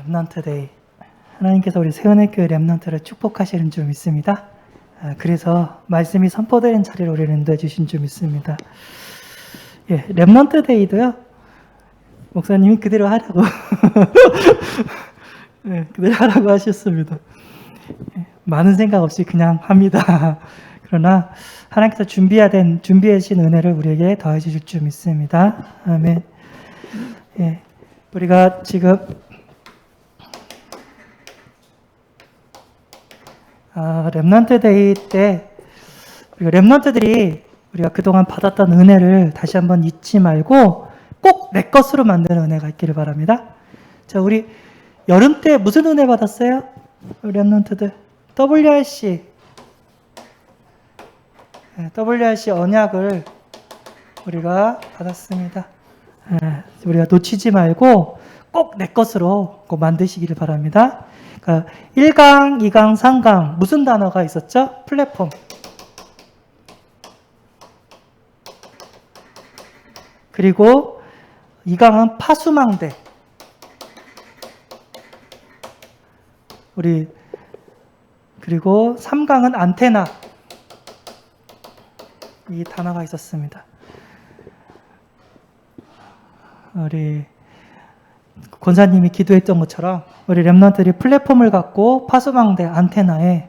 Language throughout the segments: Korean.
렘넌트 데이. 하나님께서 우리 세운의교회 렘넌트를 축복하시는 줄 믿습니다. 그래서 말씀이 선포되는 자리를 우리를 인도해 주신 줄 믿습니다. 예, 렘넌트 데이도요, 목사님이 그대로 하라고 예, 그대로 하라고 하셨습니다. 예, 많은 생각 없이 그냥 합니다. 그러나 하나님께서 준비하신 은혜를 우리에게 더해 주실 줄 믿습니다. 아멘. 예, 우리가 지금 렘넌트 데이 때 우리가 렘넌트들이 우리가 그동안 받았던 은혜를 다시 한번 잊지 말고 꼭 내 것으로 만드는 은혜가 있기를 바랍니다. 자, 우리 여름 때 무슨 은혜 받았어요? 렘넌트들 WRC 언약을 우리가 받았습니다. 우리가 놓치지 말고 꼭 내 것으로 꼭 만드시기를 바랍니다. 그러니까 1강, 2강, 3강 무슨 단어가 있었죠? 플랫폼. 그리고 2강은 파수망대. 그리고 3강은 안테나. 이 단어가 있었습니다. 우리 권사님이 기도했던 것처럼 우리 렘넌트들이 플랫폼을 갖고 파수망대, 안테나에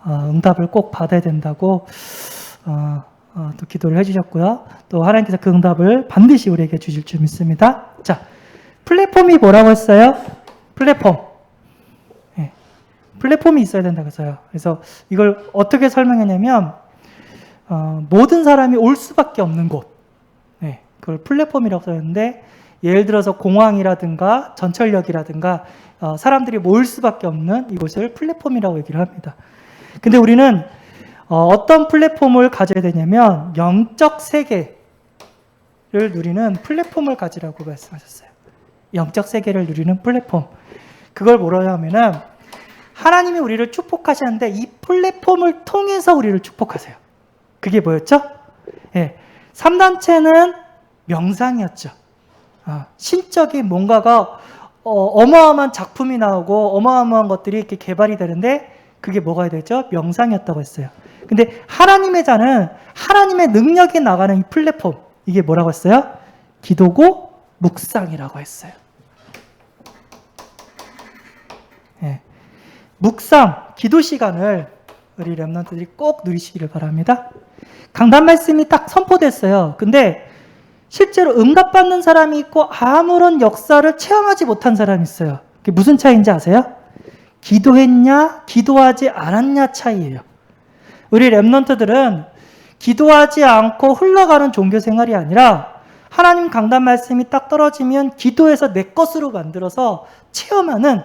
응답을 꼭 받아야 된다고 또 기도를 해주셨고요. 또 하나님께서 그 응답을 반드시 우리에게 주실 줄 믿습니다. 자, 플랫폼이 뭐라고 했어요? 플랫폼. 네, 플랫폼이 있어야 된다고 했어요. 그래서 이걸 어떻게 설명했냐면 모든 사람이 올 수밖에 없는 곳. 네, 그걸 플랫폼이라고 썼는데 예를 들어서 공항이라든가 전철역이라든가 사람들이 모일 수밖에 없는 이곳을 플랫폼이라고 얘기를 합니다. 근데 우리는 어떤 플랫폼을 가져야 되냐면 영적 세계를 누리는 플랫폼을 가지라고 말씀하셨어요. 영적 세계를 누리는 플랫폼. 그걸 뭐라 하면은 하나님이 우리를 축복하시는데 이 플랫폼을 통해서 우리를 축복하세요. 그게 뭐였죠? 예, 3단체는 명상이었죠. 신적인 뭔가가 어마어마한 작품이 나오고 어마어마한 것들이 이렇게 개발이 되는데 그게 뭐가 되죠? 명상이었다고 했어요. 근데 하나님의 자는 하나님의 능력이 나가는 이 플랫폼, 이게 뭐라고 했어요? 기도고 묵상이라고 했어요. 예. 묵상, 기도 시간을 우리 렘넌트들이 꼭 누리시기를 바랍니다. 강단 말씀이 딱 선포됐어요. 근데 실제로 응답받는 사람이 있고 아무런 역사를 체험하지 못한 사람이 있어요. 그게 무슨 차이인지 아세요? 기도했냐, 기도하지 않았냐 차이예요. 우리 렘넌트들은 기도하지 않고 흘러가는 종교 생활이 아니라 하나님 강단 말씀이 딱 떨어지면 기도해서 내 것으로 만들어서 체험하는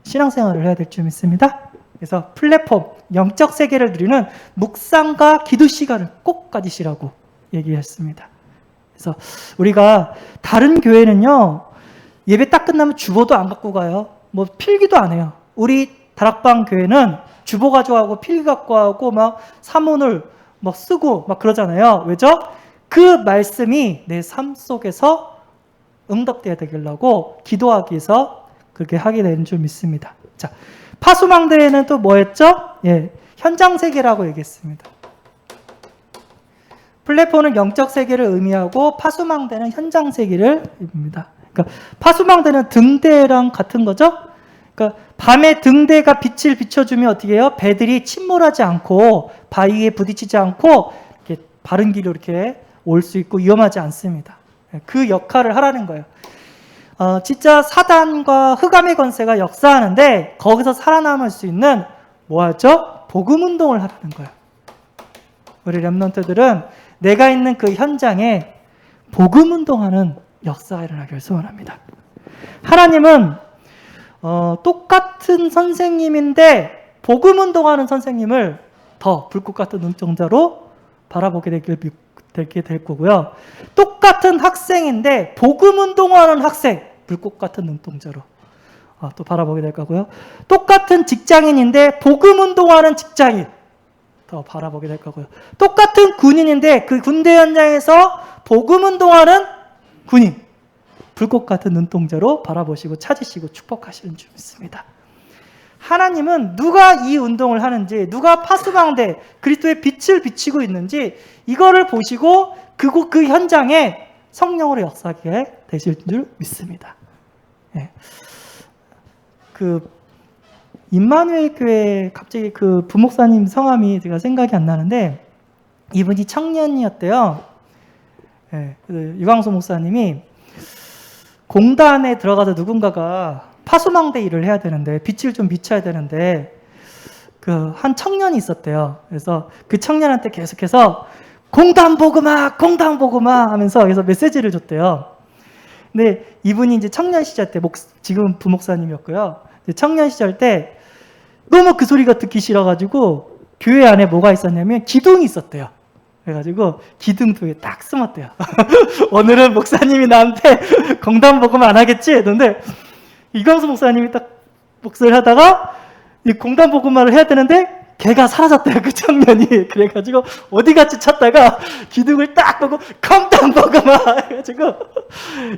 신앙생활을 해야 될 줄 믿습니다. 그래서 플랫폼, 영적 세계를 누리는 묵상과 기도 시간을 꼭 가지시라고 얘기했습니다. 그래서 우리가 다른 교회는요, 예배 딱 끝나면 주보도 안 갖고 가요. 뭐 필기도 안 해요. 우리 다락방 교회는 주보 가져가고 필기 갖고 가고 막 사문을 막 쓰고 막 그러잖아요. 왜죠? 그 말씀이 내 삶 속에서 응답돼야 되려고 기도하기 위해서 그렇게 하게 되는 줄 믿습니다. 자, 파수망대에는 또 뭐 했죠? 예, 현장 세계라고 얘기했습니다. 플랫폼은 영적 세계를 의미하고 파수망대는 현장 세계를 의미합니다. 그러니까 파수망대는 등대랑 같은 거죠. 그러니까 밤에 등대가 빛을 비춰주면 어떻게 해요? 배들이 침몰하지 않고 바위에 부딪히지 않고 이렇게 바른 길로 이렇게 올 수 있고 위험하지 않습니다. 그 역할을 하라는 거예요. 진짜 사단과 흑암의 권세가 역사하는데 거기서 살아남을 수 있는 뭐 하죠? 복음 운동을 하라는 거예요. 우리 렘넌트들은 내가 있는 그 현장에 복음 운동하는 역사가 일어나기를 소원합니다. 하나님은 똑같은 선생님인데 복음 운동하는 선생님을 더 불꽃 같은 눈동자로 바라보게 되게 될 거고요. 똑같은 학생인데 복음 운동하는 학생, 불꽃 같은 눈동자로 또 바라보게 될 거고요. 똑같은 직장인인데 복음 운동하는 직장인 더 바라보게 될 거고요. 똑같은 군인인데 그 군대 현장에서 복음 운동하는 군인 불꽃 같은 눈동자로 바라보시고 찾으시고 축복하시는 줄 믿습니다. 하나님은 누가 이 운동을 하는지, 누가 파수방대 그리스도의 빛을 비치고 있는지 이거를 보시고 그 현장에 성령으로 역사하게 되실 줄 믿습니다. 예. 그 임마누엘 교회 갑자기 그 부목사님 성함이 제가 생각이 안 나는데 이분이 청년이었대요. 예. 그 유광수 목사님이 공단에 들어가서 누군가가 파수망대 일을 해야 되는데 빛을 좀 비춰야 되는데 그 한 청년이 있었대요. 그래서 그 청년한테 계속해서 공단 복음아 하면서 그래서 메시지를 줬대요. 근데 이분이 이제 청년 시절 때 지금 부목사님이었고요. 청년 시절 때 너무 그 소리가 듣기 싫어가지고 교회 안에 뭐가 있었냐면 기둥이 있었대요. 그래가지고 기둥도에 딱 숨었대요. 오늘은 목사님이 나한테 공단 복음 안 하겠지? 했는데 이광수 목사님이 딱 목소리를 하다가 이 공단 복음만을 해야 되는데 걔가 사라졌대요. 그 청년이. 그래가지고 어디같이 찾다가 기둥을 딱 보고 공단 복음아 해가지고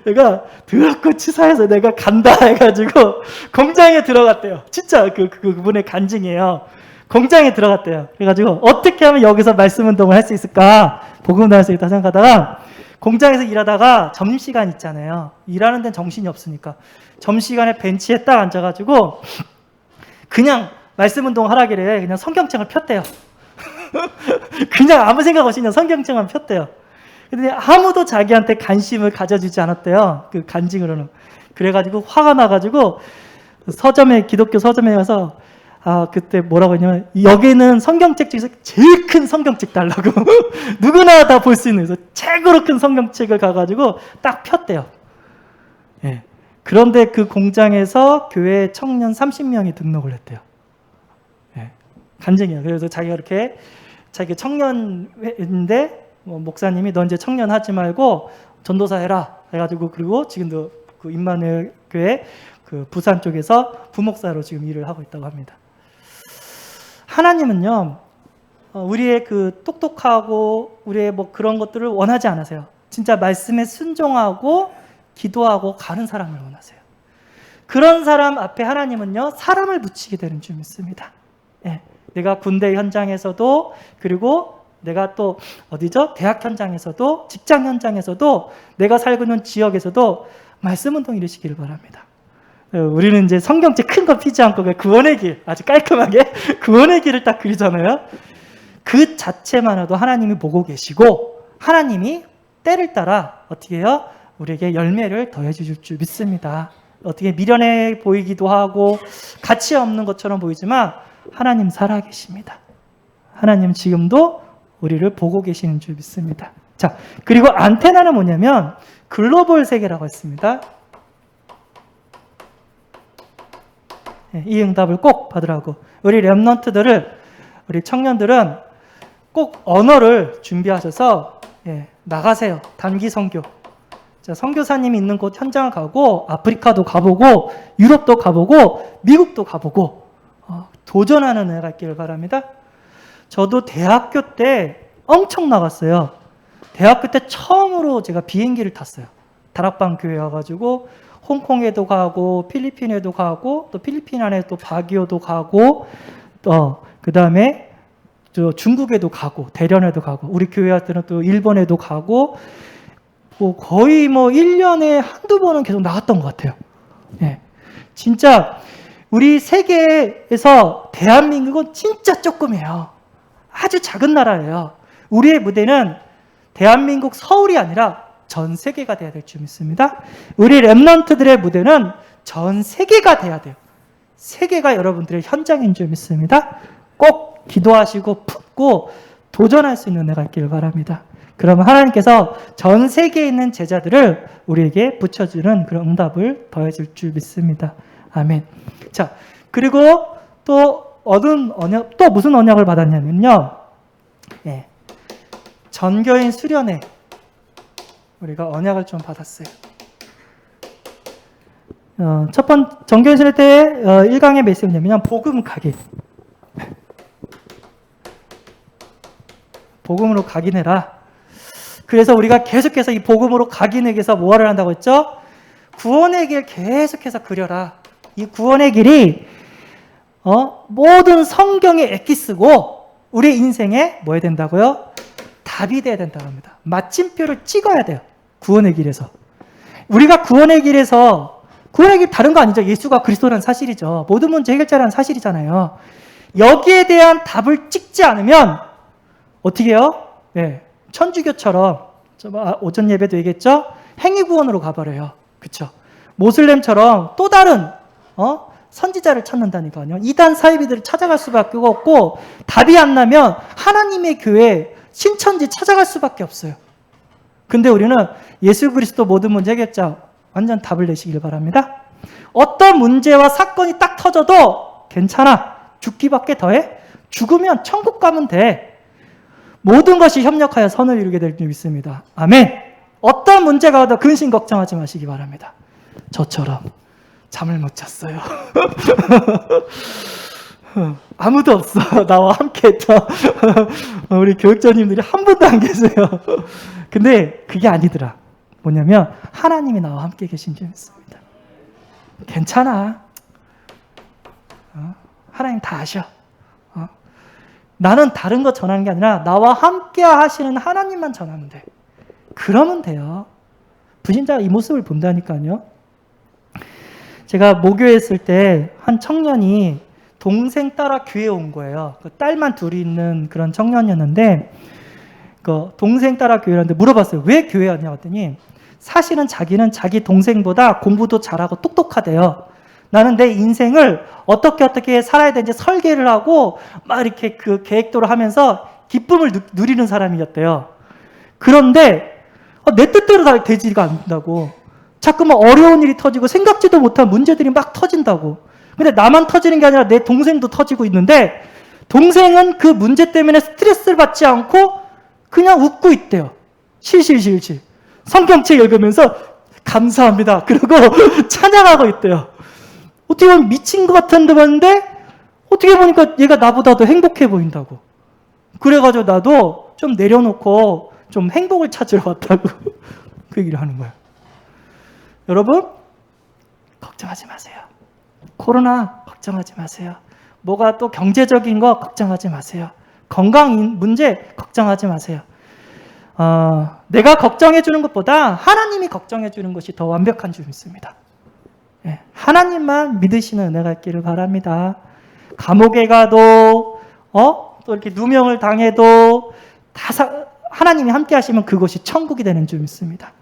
얘가 더럽고 치사해서 내가 간다 해가지고 공장에 들어갔대요. 진짜 그분의 간증이에요. 공장에 들어갔대요. 그래가지고 어떻게 하면 여기서 말씀 운동을 할 수 있을까? 복음도 할 수 있다 생각하다가 공장에서 일하다가 점심시간 있잖아요. 일하는 데는 정신이 없으니까 점심시간에 벤치에 딱 앉아가지고 그냥 말씀 운동 하라길래 그냥 성경책을 폈대요. 그냥 아무 생각 없이 그냥 성경책만 폈대요. 근데 아무도 자기한테 관심을 가져주지 않았대요. 그 간증으로는. 그래가지고 화가 나가지고 기독교 서점에 가서 그때 뭐라고 했냐면 여기는 성경책 중에서 제일 큰 성경책 달라고 누구나 다 볼 수 있는 그래서 최고로 큰 성경책을 가가지고 딱 폈대요. 예. 그런데 그 공장에서 교회 청년 30명이 등록을 했대요. 예. 간증이에요. 그래서 자기가 이렇게 자기 청년인데 목사님이 너 이제 청년 하지 말고 전도사 해라 해가지고 그리고 지금도 그 임마누엘 교회 그 부산 쪽에서 부목사로 지금 일을 하고 있다고 합니다. 하나님은요, 우리의 그 똑똑하고 우리의 뭐 그런 것들을 원하지 않으세요. 진짜 말씀에 순종하고 기도하고 가는 사람을 원하세요. 그런 사람 앞에 하나님은요, 사람을 붙이게 되는 줄 믿습니다. 예, 내가 군대 현장에서도 그리고 내가 또 어디죠? 대학 현장에서도 직장 현장에서도 내가 살고 있는 지역에서도 말씀 운동 이루시기를 바랍니다. 우리는 이제 성경책 큰 거 피지 않고 구원의 길 아주 깔끔하게 구원의 길을 딱 그리잖아요. 그 자체만으로도 하나님이 보고 계시고 하나님이 때를 따라 어떻게 해요? 우리에게 열매를 더해 주실 줄 믿습니다. 어떻게 미련해 보이기도 하고 가치 없는 것처럼 보이지만 하나님 살아계십니다. 하나님 지금도 우리를 보고 계시는 줄 믿습니다. 자, 그리고 안테나는 뭐냐면 글로벌 세계라고 했습니다. 이 응답을 꼭 받으라고. 우리 렘넌트들을 우리 청년들은 꼭 언어를 준비하셔서 나가세요. 단기 선교. 자, 선교사님이 있는 곳 현장을 가고 아프리카도 가보고 유럽도 가보고 미국도 가보고 도전하는 애가 있기를 바랍니다. 저도 대학교 때 엄청 나갔어요. 대학교 때 처음으로 제가 비행기를 탔어요. 다락방 교회 와가지고 홍콩에도 가고 필리핀에도 가고 또 필리핀 안에 또 바기오도 가고 또 그 다음에 중국에도 가고 대련에도 가고 우리 교회한테는 또 일본에도 가고 뭐 거의 뭐 1년에 한두 번은 계속 나갔던 것 같아요. 네. 진짜 우리 세계에서 대한민국은 진짜 조그매요. 아주 작은 나라예요. 우리의 무대는 대한민국 서울이 아니라 전 세계가 돼야 될 줄 믿습니다. 우리 렘넌트들의 무대는 전 세계가 돼야 돼요. 세계가 여러분들의 현장인 줄 믿습니다. 꼭 기도하시고 품고 도전할 수 있는 은혜가 있기를 바랍니다. 그러면 하나님께서 전 세계에 있는 제자들을 우리에게 붙여주는 그런 응답을 더해줄 줄 믿습니다. 아멘. 자, 그리고 또 얻은 언약, 또 무슨 언약을 받았냐면요. 전교인 수련회 우리가 언약을 좀 받았어요. 첫 번째 전교인 수련회 때 1강의 메시지가 뭐냐면 복음 가기. 복음으로 각인해라. 그래서 우리가 계속해서 이 복음으로 각인하기 위해서 뭐를 한다고 했죠? 구원의 길 계속해서 그려라. 이 구원의 길이 모든 성경의 엑기스고 우리 인생에 뭐 해야 된다고요? 답이 돼야 된다고 합니다. 마침표를 찍어야 돼요. 구원의 길에서. 우리가 구원의 길에서, 구원의 길 다른 거 아니죠. 예수가 그리스도라는 사실이죠. 모든 문제 해결자라는 사실이잖아요. 여기에 대한 답을 찍지 않으면 어떻게 해요? 네, 천주교처럼 오전 예배도 얘기했죠. 행위구원으로 가버려요. 그렇죠? 모슬렘처럼 또 다른 선지자를 찾는다니까요. 이단 사이비들을 찾아갈 수밖에 없고, 답이 안 나면 하나님의 교회 신천지 찾아갈 수밖에 없어요. 근데 우리는 예수 그리스도 모든 문제 해결자 완전 답을 내시길 바랍니다. 어떤 문제와 사건이 딱 터져도 괜찮아. 죽기밖에 더해? 죽으면 천국 가면 돼. 모든 것이 협력하여 선을 이루게 될 줄 믿습니다. 아멘. 어떤 문제가 와도 근심 걱정하지 마시기 바랍니다. 저처럼 잠을 못 잤어요. 아무도 없어. 나와 함께 했던 우리 교육자님들이 한 분도 안 계세요. 근데 그게 아니더라. 뭐냐면 하나님이 나와 함께 계신 줄 믿습니다. 괜찮아. 하나님 다 아셔. 나는 다른 거 전하는 게 아니라 나와 함께 하시는 하나님만 전하면 돼. 그러면 돼요. 불신자가 이 모습을 본다니까요. 제가 모교에 있을 때 한 청년이 동생 따라 교회에 온 거예요. 딸만 둘이 있는 그런 청년이었는데, 동생 따라 교회라는데 물어봤어요. 왜 교회 왔냐 했더니 사실은 자기는 자기 동생보다 공부도 잘하고 똑똑하대요. 나는 내 인생을 어떻게 살아야 되는지 설계를 하고 막 이렇게 그 계획도를 하면서 기쁨을 누리는 사람이었대요. 그런데 내 뜻대로 다 되지가 않는다고. 자꾸만 어려운 일이 터지고 생각지도 못한 문제들이 막 터진다고. 근데 나만 터지는 게 아니라 내 동생도 터지고 있는데, 동생은 그 문제 때문에 스트레스를 받지 않고 그냥 웃고 있대요. 실실실실. 성경책 읽으면서 감사합니다. 그리고 찬양하고 있대요. 어떻게 보면 미친 것 같은데 봤는데 어떻게 보니까 얘가 나보다 더 행복해 보인다고. 그래가지고 나도 좀 내려놓고 좀 행복을 찾으러 왔다고 그 얘기를 하는 거예요. 여러분, 걱정하지 마세요. 코로나 걱정하지 마세요. 뭐가 또 경제적인 거 걱정하지 마세요. 건강 문제 걱정하지 마세요. 내가 걱정해 주는 것보다 하나님이 걱정해 주는 것이 더 완벽한 줄 믿습니다. 하나님만 믿으시는 은혜가 있기를 바랍니다. 감옥에 가도 또 이렇게 누명을 당해도 하나님이 함께 하시면 그것이 천국이 되는 줄 믿습니다.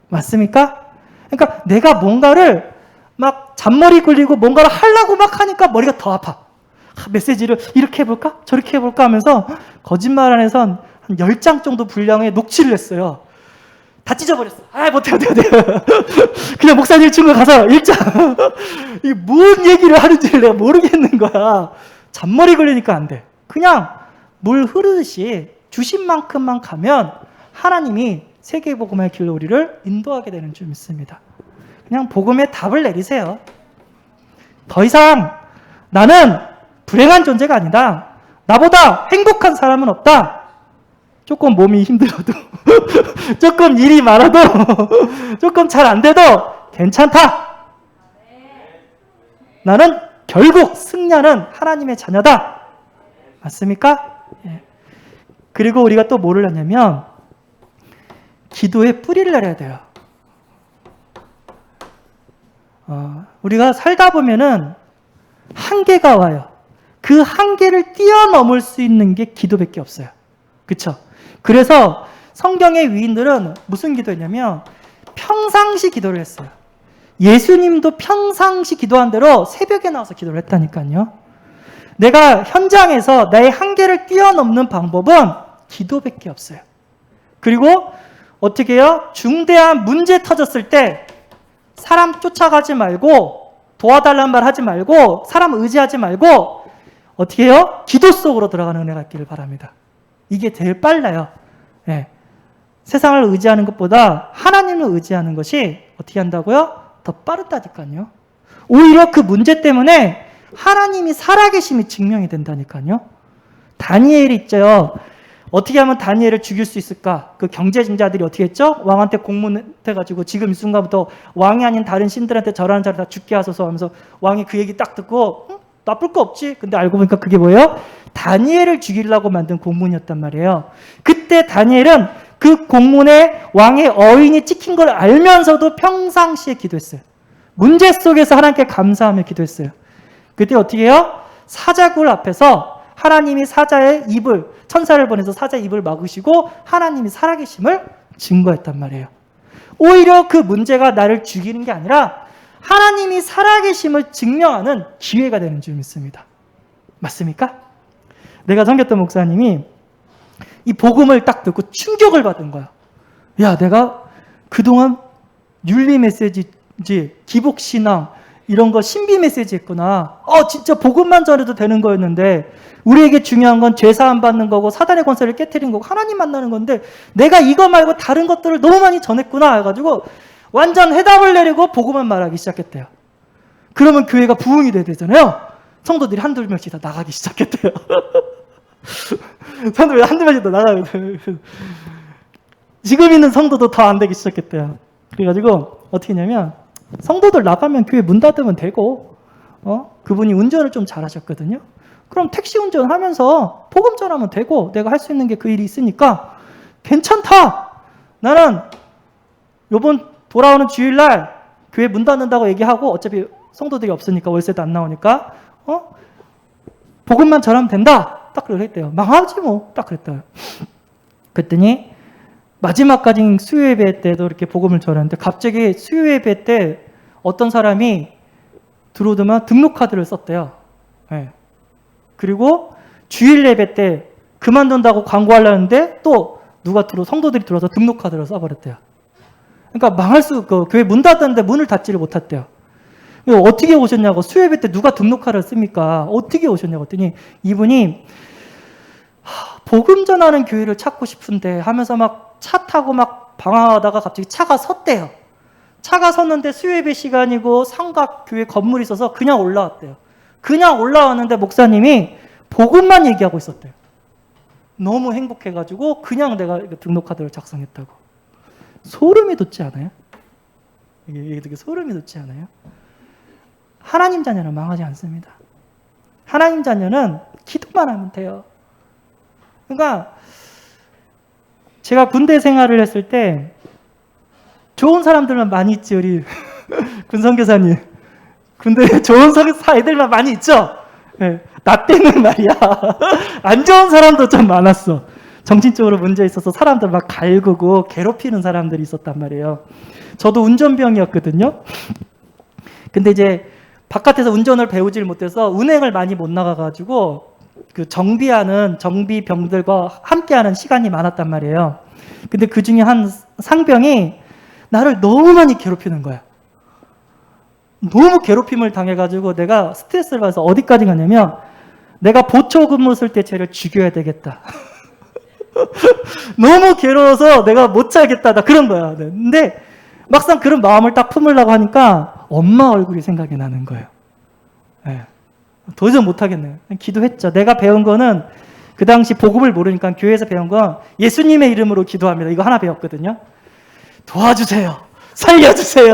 맞습니까? 그러니까 내가 뭔가를 막 잔머리 굴리고 뭔가를 하려고 막 하니까 머리가 더 아파. 메시지를 이렇게 해볼까? 저렇게 해볼까? 하면서 거짓말 안에서 한 10장 정도 분량의 녹취를 했어요. 다 찢어버렸어. 못해. 그냥 목사님 친구 가서 읽자. 이게 뭔 얘기를 하는지를 내가 모르겠는 거야. 잔머리 걸리니까 안 돼. 그냥 물 흐르듯이 주신 만큼만 가면 하나님이 세계복음의 길로 우리를 인도하게 되는 줄 믿습니다. 그냥 복음의 답을 내리세요. 더 이상 나는 불행한 존재가 아니다. 나보다 행복한 사람은 없다. 조금 몸이 힘들어도 조금 일이 많아도 조금 잘 안 돼도 괜찮다. 나는 결국 승리하는 하나님의 자녀다. 맞습니까? 그리고 우리가 또 뭐를 하냐면 기도에 뿌리를 내려야 돼요. 우리가 살다 보면은 한계가 와요. 그 한계를 뛰어넘을 수 있는 게 기도밖에 없어요. 그렇죠? 그래서 성경의 위인들은 무슨 기도했냐면 평상시 기도를 했어요. 예수님도 평상시 기도한 대로 새벽에 나와서 기도를 했다니까요. 내가 현장에서 나의 한계를 뛰어넘는 방법은 기도밖에 없어요. 그리고 어떻게 해요? 중대한 문제 터졌을 때 사람 쫓아가지 말고 도와달라는 말 하지 말고 사람 의지하지 말고 어떻게 해요? 기도 속으로 들어가는 은혜가 있기를 바랍니다. 이게 제일 빨라요. 세상을 의지하는 것보다 하나님을 의지하는 것이 어떻게 한다고요? 더 빠르다니까요. 오히려 그 문제 때문에 하나님이 살아계심이 증명이 된다니까요. 다니엘이 있죠. 어떻게 하면 다니엘을 죽일 수 있을까? 그 경제진자들이 어떻게 했죠? 왕한테 공문해가지고 지금 이 순간부터 왕이 아닌 다른 신들한테 절하는 자를 다 죽게 하소서 하면서 왕이 그 얘기 딱 듣고 나쁠 거 없지? 근데 알고 보니까 그게 뭐예요? 다니엘을 죽이려고 만든 공문이었단 말이에요. 그때 다니엘은 그 공문에 왕의 어인이 찍힌 걸 알면서도 평상시에 기도했어요. 문제 속에서 하나님께 감사하며 기도했어요. 그때 어떻게 해요? 사자굴 앞에서 하나님이 사자의 입을, 천사를 보내서 사자의 입을 막으시고 하나님이 살아계심을 증거했단 말이에요. 오히려 그 문제가 나를 죽이는 게 아니라 하나님이 살아계심을 증명하는 기회가 되는 줄 믿습니다. 맞습니까? 내가 섬겼던 목사님이 이 복음을 딱 듣고 충격을 받은 거야. 야, 내가 그동안 윤리 메시지지, 기복신앙, 이런 거 신비 메시지 했구나. 진짜 복음만 전해도 되는 거였는데 우리에게 중요한 건 죄사함 받는 거고 사단의 권세를 깨트리는 거고 하나님 만나는 건데 내가 이거 말고 다른 것들을 너무 많이 전했구나 해가지고 완전 해답을 내리고 복음만 말하기 시작했대요. 그러면 교회가 부흥이 돼야 되잖아요. 성도들이 한두 명씩 다 나가기 시작했대요. 성도들이 한두 명씩 다 나가게 돼요. 지금 있는 성도도 더 안 되기 시작했대요. 그래가지고 어떻게 했냐면 성도들 나가면 교회 문 닫으면 되고 그분이 운전을 좀 잘하셨거든요. 그럼 택시 운전하면서 복음 전하면 되고 내가 할 수 있는 게 그 일이 있으니까 괜찮다. 나는 요번 돌아오는 주일날 교회 문 닫는다고 얘기하고 어차피 성도들이 없으니까 월세도 안 나오니까 복음만 전하면 된다. 딱 그렇게 했대요. 망하지 뭐. 딱 그랬대요. 그랬더니 마지막까지 수요예배 때도 이렇게 복음을 전했는데 갑자기 수요예배 때 어떤 사람이 들어오더만 등록카드를 썼대요. 네. 그리고 주일 예배 때 그만둔다고 광고하려는데 또 누가 성도들이 들어와서 등록카드를 써버렸대요. 그러니까 망할 교회 문 닫았는데 문을 닫지를 못했대요. 어떻게 오셨냐고, 수요예배 때 누가 등록카드를 씁니까? 어떻게 오셨냐고 했더니 이분이 복음 전하는 교회를 찾고 싶은데 하면서 막 차 타고 막 방황하다가 갑자기 차가 섰대요. 차가 섰는데 수요예배 시간이고 상가 교회 건물이 있어서 그냥 올라왔대요. 그냥 올라왔는데 목사님이 복음만 얘기하고 있었대요. 너무 행복해가지고 그냥 내가 등록카드를 작성했다고. 소름이 돋지 않아요? 이게 되게 소름이 돋지 않아요? 하나님 자녀는 망하지 않습니다. 하나님 자녀는 기도만 하면 돼요. 그러니까 제가 군대 생활을 했을 때 좋은 사람들만 많이 있지, 우리 군선교사님. 군대에 좋은 애들만 많이 있죠? 네, 나 때는 말이야. 안 좋은 사람도 좀 많았어. 정신적으로 문제 있어서 사람들 막 갈구고 괴롭히는 사람들이 있었단 말이에요. 저도 운전병이었거든요. 근데 이제 바깥에서 운전을 배우질 못해서 운행을 많이 못 나가가지고 그 정비하는 정비병들과 함께하는 시간이 많았단 말이에요. 근데 그 중에 한 상병이 나를 너무 많이 괴롭히는 거야. 너무 괴롭힘을 당해가지고 내가 스트레스를 받아서 어디까지 가냐면 내가 보초 근무 쓸 때 쟤를 죽여야 되겠다. 너무 괴로워서 내가 못 살겠다. 나 그런 거야. 근데 막상 그런 마음을 딱 품으려고 하니까 엄마 얼굴이 생각이 나는 거예요. 네. 도저히 못하겠네요. 기도했죠. 내가 배운 거는 그 당시 복음을 모르니까 교회에서 배운 건 예수님의 이름으로 기도합니다. 이거 하나 배웠거든요. 도와주세요. 살려주세요.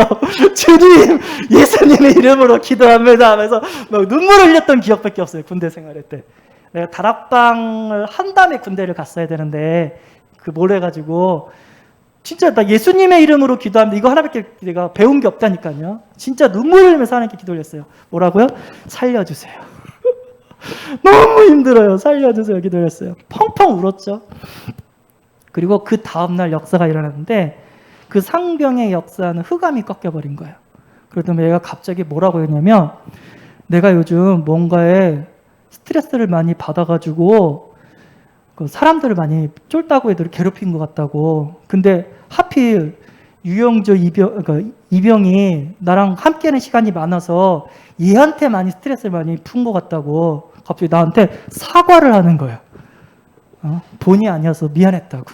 주님, 예수님의 이름으로 기도합니다 하면서 막 눈물을 흘렸던 기억밖에 없어요. 군대 생활할 때. 내가 다락방을 한 다음에 군대를 갔어야 되는데 뭘 해가지고 진짜 나 예수님의 이름으로 기도합니다. 이거 하나밖에 내가 배운 게 없다니까요. 진짜 눈물을 흘리면서 하나님께 기도를 했어요. 뭐라고요? 살려주세요. 너무 힘들어요. 살려주세요. 기도를 했어요. 펑펑 울었죠. 그리고 그 다음날 역사가 일어났는데 그 상병의 역사는 흑암이 꺾여버린 거예요. 그러더니 얘가 갑자기 뭐라고 했냐면 내가 요즘 뭔가에 스트레스를 많이 받아가지고 사람들을 많이 쫄따구 애들을 괴롭힌 것 같다고. 근데 하필 유영조 이병이 나랑 함께하는 시간이 많아서 얘한테 많이 스트레스를 많이 푼 것 같다고. 갑자기 나한테 사과를 하는 거야. 본의 아니어서 미안했다고.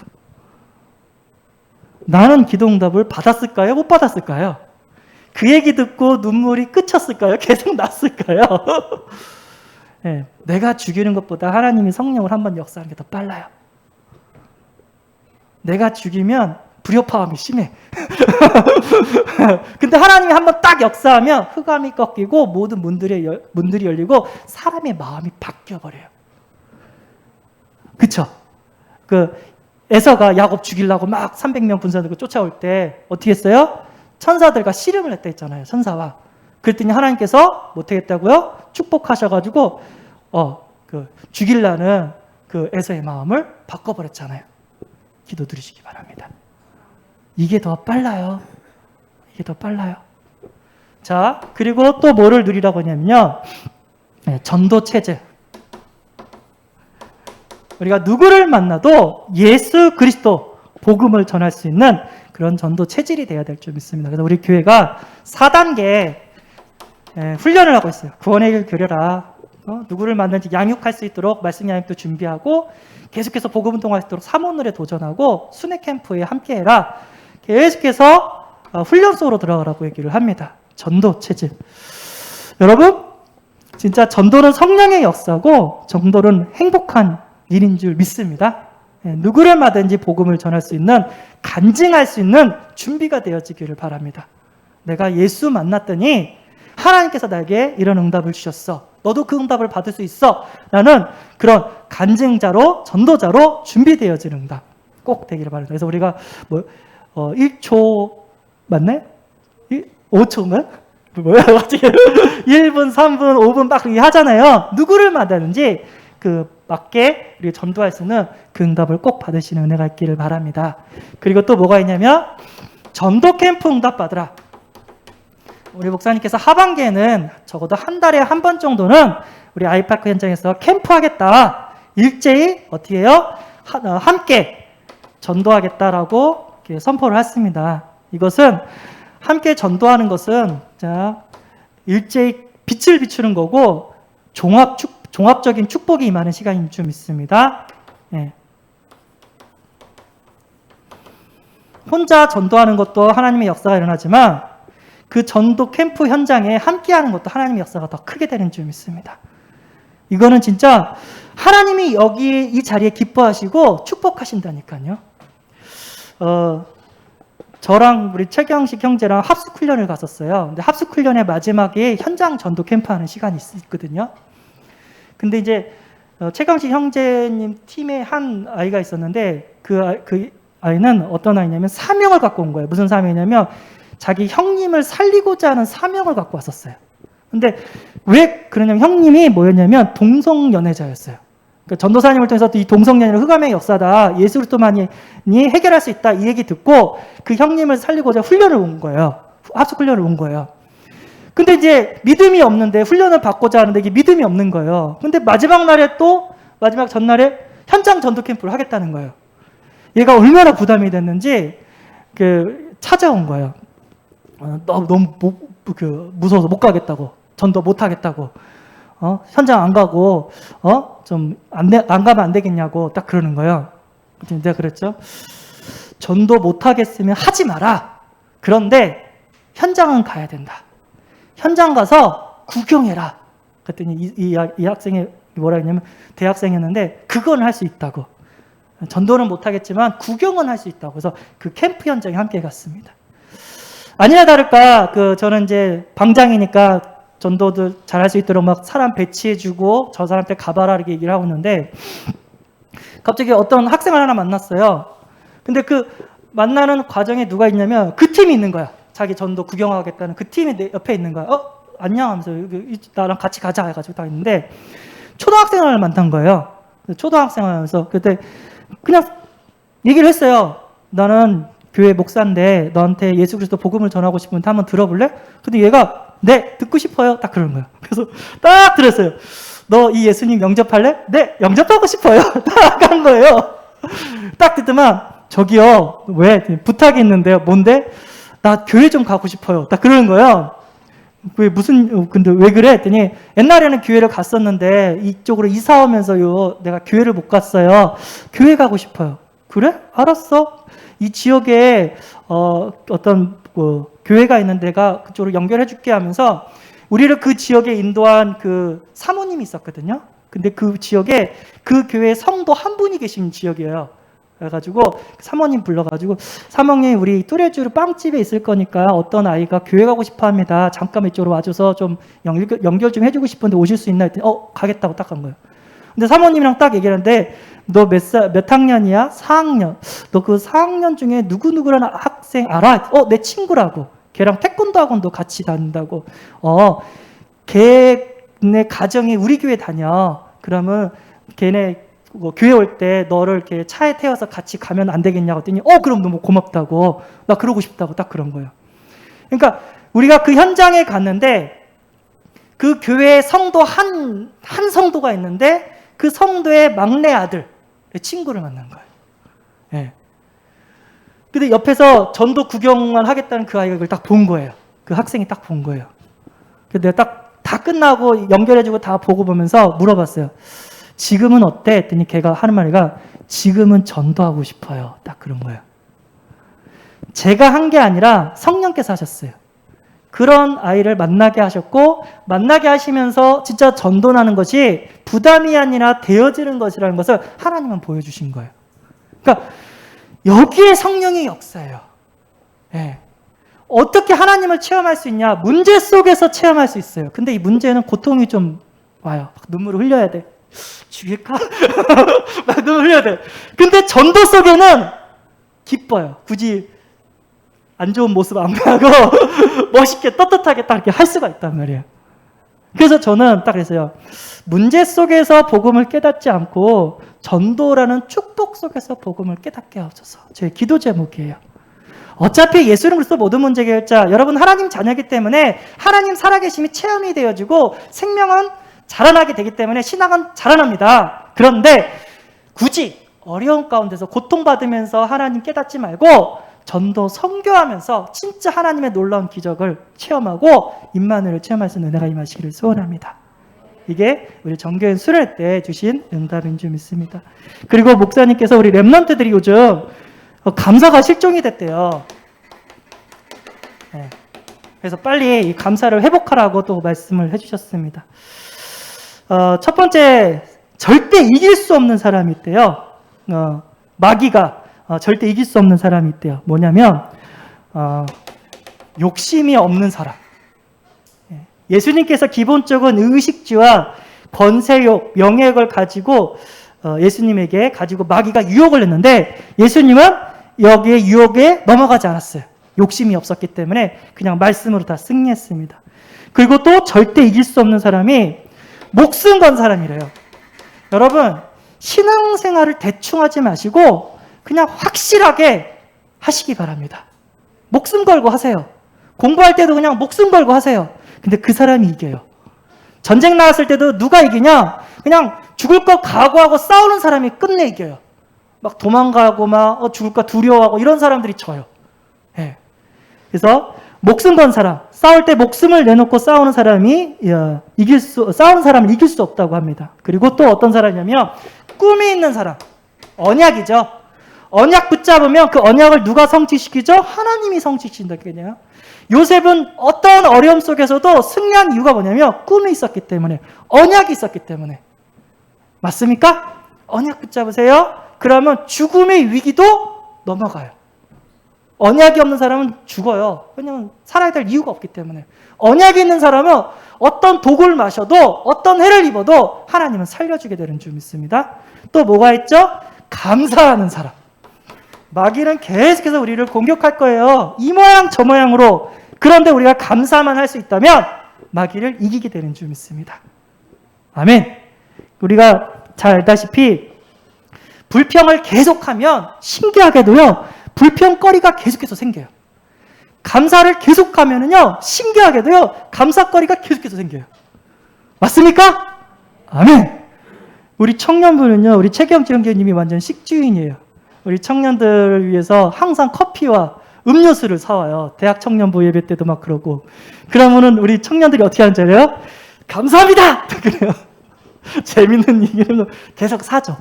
나는 기도응답을 받았을까요? 못 받았을까요? 그 얘기 듣고 눈물이 그쳤을까요? 계속 났을까요? 네, 내가 죽이는 것보다 하나님이 성령을 한번 역사하는 게 더 빨라요. 내가 죽이면 불협화음이 심해. 근데 하나님이 한번 딱 역사하면 흑암이 꺾이고 모든 문들이 열리고 사람의 마음이 바뀌어버려요. 그쵸? 에서가 야곱 죽이려고 막 300명 군사 들고 쫓아올 때 어떻게 했어요? 천사들과 씨름을 했다 했잖아요. 천사와. 그랬더니 하나님께서 못하겠다고요? 축복하셔가지고 죽이려는 그 에서의 마음을 바꿔버렸잖아요. 기도 드리시기 바랍니다. 이게 더 빨라요. 이게 더 빨라요. 자, 그리고 또 뭐를 누리라고 하냐면요. 전도 체질. 우리가 누구를 만나도 예수 그리스도 복음을 전할 수 있는 그런 전도 체질이 돼야 될 줄 믿습니다. 그래서 우리 교회가 4단계 훈련을 하고 있어요. 구원의 길 교려라. 누구를 만나는지 양육할 수 있도록 말씀 양육도 준비하고 계속해서 복음 운동할 수 있도록 사모늘에 도전하고 순회 캠프에 함께해라. 계속해서 훈련 속으로 들어가라고 얘기를 합니다. 전도 체질. 여러분, 진짜 전도는 성령의 역사고 전도는 행복한 일인 줄 믿습니다. 누구를 만나든지 복음을 전할 수 있는, 간증할 수 있는 준비가 되어지기를 바랍니다. 내가 예수 만났더니 하나님께서 나에게 이런 응답을 주셨어. 너도 그 응답을 받을 수 있어. 라는 그런 간증자로, 전도자로 준비되어진 응답 꼭 되기를 바랍니다. 그래서 우리가 1초 맞네? 5초인가? 뭐야? 1분, 3분, 5분 막 그렇게 하잖아요. 누구를 만나는지 맞게 우리 전도할 수 있는 그 응답을 꼭 받으시는 은혜가 있기를 바랍니다. 그리고 또 뭐가 있냐면 전도 캠프 응답 받으라. 우리 목사님께서 하반기에는 적어도 한 달에 한 번 정도는 우리 아이파크 현장에서 캠프하겠다. 일제히 어떻게 해요? 함께 전도하겠다라고 선포를 했습니다. 이것은 함께 전도하는 것은 일제히 빛을 비추는 거고 종합적인 축복이 임하는 시간인 줄 믿습니다. 혼자 전도하는 것도 하나님의 역사가 일어나지만 그 전도 캠프 현장에 함께하는 것도 하나님의 역사가 더 크게 되는 줄 믿습니다. 이거는 진짜 하나님이 여기 이 자리에 기뻐하시고 축복하신다니까요. 저랑 우리 최경식 형제랑 합숙훈련을 갔었어요. 근데 합숙훈련의 마지막에 현장 전도 캠프하는 시간이 있거든요. 근데 이제 최경식 형제님 팀에 한 아이가 있었는데 그 아이는 어떤 아이냐면 사명을 갖고 온 거예요. 무슨 사명이냐면 자기 형님을 살리고자 하는 사명을 갖고 왔었어요. 근데 왜 그러냐면 형님이 뭐였냐면 동성연애자였어요. 그러니까 전도사님을 통해서 이 동성연애는 흑암의 역사다. 예수 그리스도만이 해결할 수 있다. 이 얘기 듣고 그 형님을 살리고자 훈련을 온 거예요. 합숙 훈련을 온 거예요. 근데 이제 믿음이 없는데 훈련을 받고자 하는데 이게 믿음이 없는 거예요. 근데 마지막 전날에 현장 전도 캠프를 하겠다는 거예요. 얘가 얼마나 부담이 됐는지 찾아온 거예요. 너무 무서워서 못 가겠다고, 전도 못 하겠다고, 현장 안 가고 좀 안 가면 안 되겠냐고 딱 그러는 거예요. 내가 그랬죠. 전도 못 하겠으면 하지 마라. 그런데 현장은 가야 된다. 현장 가서 구경해라. 그랬더니 이 학생이 뭐라 했냐면 대학생이었는데 그건 할 수 있다고. 전도는 못 하겠지만 구경은 할 수 있다고. 그래서 그 캠프 현장에 함께 갔습니다. 아니나 다를까 저는 이제 방장이니까 전도들 잘할 수 있도록 막 사람 배치해주고 저 사람한테 가봐라 이렇게 얘기를 하고 있는데 갑자기 어떤 학생을 하나 만났어요. 근데 그 만나는 과정에 누가 있냐면 그 팀이 있는 거야. 자기 전도 구경하겠다는 그 팀이 내 옆에 있는 거야. 안녕 하면서 나랑 같이 가자 해가지고 딱 있는데 초등학생을 만난 거예요. 초등학생을 하면서 그때 그냥 얘기를 했어요. 나는 교회 목사인데 너한테 예수 그리스도 복음을 전하고 싶은데 한번 들어볼래? 근데 얘가 네, 듣고 싶어요. 딱 그러는 거예요. 그래서 딱 들었어요. 너 이 예수님 영접할래? 네, 영접하고 싶어요. 딱 한 거예요. 딱 듣더만 저기요, 왜 부탁이 있는데요. 뭔데? 나 교회 좀 가고 싶어요. 딱 그러는 거예요. 근데 왜 그래? 했더니 옛날에는 교회를 갔었는데 이쪽으로 이사 오면서요 내가 교회를 못 갔어요. 교회 가고 싶어요. 그래? 알았어. 이 지역에 어떤 교회가 있는 데가 그쪽으로 연결해 줄게 하면서 우리를 그 지역에 인도한 그 사모님이 있었거든요. 근데 그 지역에 그 교회 성도 한 분이 계신 지역이에요. 그래가지고 사모님 불러가지고 사모님 우리 뚜레쥬르 빵집에 있을 거니까 어떤 아이가 교회 가고 싶어합니다. 잠깐 이쪽으로 와줘서 좀 연결 좀 해주고 싶은데 오실 수 있나 했더니 가겠다고 딱 간 거예요. 근데 사모님이랑 딱 얘기를 하는데 너 몇 학년이야? 4학년. 너 그 4학년 중에 누구누구라는 학생 알아? 내 친구라고. 걔랑 태권도 학원도 같이 다닌다고. 걔네 가정이 우리 교회 다녀. 그러면 걔네 교회 올 때 너를 이렇게 차에 태워서 같이 가면 안 되겠냐고 했더니 그럼 너무 고맙다고. 나 그러고 싶다고 딱 그런 거예요. 그러니까 우리가 그 현장에 갔는데 그 교회에 성도 한 성도가 있는데 그 성도의 막내 아들 친구를 만난 거예요. 예. 근데 옆에서 전도 구경만 하겠다는 그 아이가 그걸 딱 본 거예요. 그 학생이 딱 본 거예요. 그래서 내가 딱 다 끝나고 연결해주고 다 보고 보면서 물어봤어요. 지금은 어때? 했더니 걔가 하는 말이가 지금은 전도하고 싶어요. 딱 그런 거예요. 제가 한 게 아니라 성령께서 하셨어요. 그런 아이를 만나게 하셨고 만나게 하시면서 진짜 전도하는 것이 부담이 아니라 되어지는 것이라는 것을 하나님은 보여주신 거예요. 그러니까 여기에 성령의 역사예요. 예. 어떻게 하나님을 체험할 수 있냐? 문제 속에서 체험할 수 있어요. 근데 이 문제는 고통이 좀 와요. 막 눈물을 흘려야 돼. 죽일까? 막 눈물 흘려야 돼. 근데 전도 속에는 기뻐요. 굳이 안 좋은 모습 안 가고 멋있게 떳떳하게 딱 이렇게 할 수가 있단 말이에요. 그래서 저는 딱 그랬어요. 문제 속에서 복음을 깨닫지 않고 전도라는 축복 속에서 복음을 깨닫게 하셔서 제 기도 제목이에요. 어차피 예수는 그리스도 모든 문제 해결자. 여러분 하나님 자녀이기 때문에 하나님 살아계심이 체험이 되어지고 생명은 자라나게 되기 때문에 신앙은 자라납니다. 그런데 굳이 어려운 가운데서 고통받으면서 하나님 깨닫지 말고 전도 선교하면서 진짜 하나님의 놀라운 기적을 체험하고 임마누엘을 체험할 수 있는 은혜가 임하시기를 소원합니다. 이게 우리 정교회 수련회 때 주신 응답인 줄 믿습니다. 그리고 목사님께서 우리 렘넌트들이 요즘 감사가 실종이 됐대요. 네. 그래서 빨리 이 감사를 회복하라고 또 말씀을 해주셨습니다. 첫 번째, 절대 이길 수 없는 사람이 있대요. 마귀가 절대 이길 수 없는 사람이 있대요. 뭐냐면 욕심이 없는 사람. 예수님께서 기본적인 의식주와 권세욕, 명예욕을 가지고 예수님에게 가지고 마귀가 유혹을 했는데 예수님은 여기에 유혹에 넘어가지 않았어요. 욕심이 없었기 때문에 그냥 말씀으로 다 승리했습니다. 그리고 또 절대 이길 수 없는 사람이 목숨 건 사람이래요. 여러분 신앙생활을 대충 하지 마시고 그냥 확실하게 하시기 바랍니다. 목숨 걸고 하세요. 공부할 때도 그냥 목숨 걸고 하세요. 근데 그 사람이 이겨요. 전쟁 나왔을 때도 누가 이기냐? 그냥 죽을 것 각오하고 싸우는 사람이 끝내 이겨요. 막 도망가고 막 죽을까 두려워하고 이런 사람들이 져요. 예. 그래서 목숨 건 사람, 싸울 때 목숨을 내놓고 싸우는 사람이 싸우는 사람을 이길 수 없다고 합니다. 그리고 또 어떤 사람이냐면 꿈이 있는 사람, 언약이죠. 언약 붙잡으면 그 언약을 누가 성취시키죠? 하나님이 성취시킨다겠네요. 요셉은 어떤 어려움 속에서도 승리한 이유가 뭐냐면 꿈이 있었기 때문에, 언약이 있었기 때문에. 맞습니까? 언약 붙잡으세요. 그러면 죽음의 위기도 넘어가요. 언약이 없는 사람은 죽어요. 왜냐하면 살아야 될 이유가 없기 때문에. 언약이 있는 사람은 어떤 독을 마셔도 어떤 해를 입어도 하나님은 살려주게 되는 줄 믿습니다. 또 뭐가 있죠? 감사하는 사람. 마귀는 계속해서 우리를 공격할 거예요. 이 모양 저 모양으로. 그런데 우리가 감사만 할 수 있다면 마귀를 이기게 되는 줄 믿습니다. 아멘. 우리가 잘 알다시피 불평을 계속하면 신기하게도요, 불평거리가 계속해서 생겨요. 감사를 계속하면은요, 신기하게도요, 감사거리가 계속해서 생겨요. 맞습니까? 아멘. 우리 청년부는요, 우리 최경지 형제님이 완전 식주인이에요. 우리 청년들을 위해서 항상 커피와 음료수를 사와요. 대학 청년부 예배 때도 막 그러고. 그러면은 우리 청년들이 어떻게 하는지 알아요? 감사합니다! 그래요. 재밌는 얘기는 계속 사죠.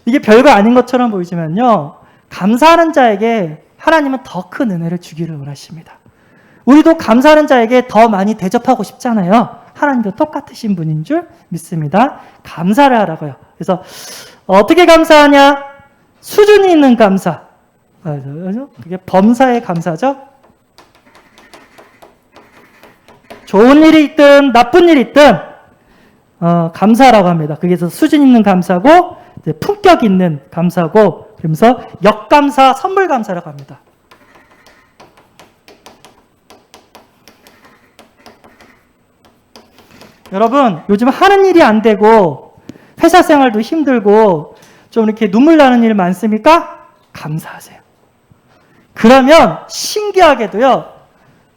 이게 별거 아닌 것처럼 보이지만요, 감사하는 자에게 하나님은 더 큰 은혜를 주기를 원하십니다. 우리도 감사하는 자에게 더 많이 대접하고 싶잖아요. 하나님도 똑같으신 분인 줄 믿습니다. 감사를 하라고요. 그래서 어떻게 감사하냐? 수준이 있는 감사. 그게 범사의 감사죠. 좋은 일이 있든 나쁜 일이 있든 감사라고 합니다. 그래서 수준 있는 감사고 이제 품격 있는 감사고, 그러면서 역감사, 선물감사라고 합니다. 여러분, 요즘 하는 일이 안 되고 회사 생활도 힘들고 좀 이렇게 눈물 나는 일 많습니까? 감사하세요. 그러면 신기하게도요,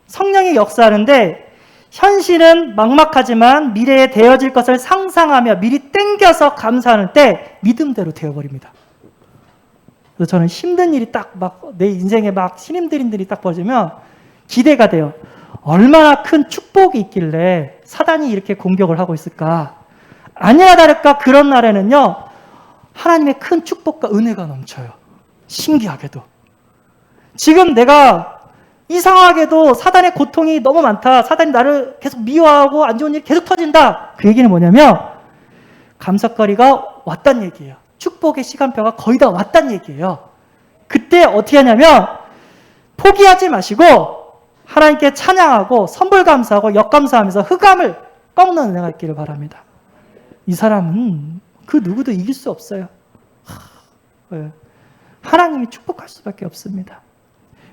성령이 역사하는데 현실은 막막하지만 미래에 되어질 것을 상상하며 미리 땡겨서 감사하는 때 믿음대로 되어버립니다. 그래서 저는 힘든 일이 딱 막 내 인생에 막 신임드린 일이 딱 벌어지면 기대가 돼요. 얼마나 큰 축복이 있길래 사단이 이렇게 공격을 하고 있을까? 아니나 다를까 그런 날에는요, 하나님의 큰 축복과 은혜가 넘쳐요. 신기하게도. 지금 내가 이상하게도 사단의 고통이 너무 많다. 사단이 나를 계속 미워하고 안 좋은 일이 계속 터진다. 그 얘기는 뭐냐면 감사거리가 왔단 얘기예요. 축복의 시간표가 거의 다 왔단 얘기예요. 그때 어떻게 하냐면 포기하지 마시고 하나님께 찬양하고 선불 감사하고 역감사하면서 흑암을 꺾는 은혜가 있기를 바랍니다. 이 사람은 그 누구도 이길 수 없어요. 하나님이 축복할 수밖에 없습니다.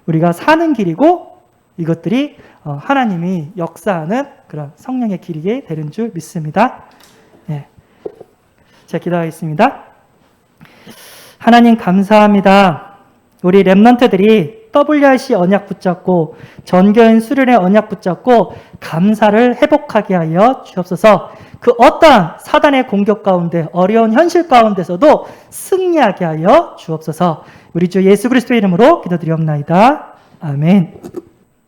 우리가 사는 길이고 이것들이 하나님이 역사하는 그런 성령의 길이 되는 줄 믿습니다. 네. 제가 기도하겠습니다. 하나님 감사합니다. 우리 렘넌트들이 WRC 언약 붙잡고 전교인 수련회 언약 붙잡고 감사를 회복하게 하여 주옵소서. 그 어떠한 사단의 공격 가운데 어려운 현실 가운데서도 승리하게 하여 주옵소서. 우리 주 예수 그리스도의 이름으로 기도드리옵나이다. 아멘.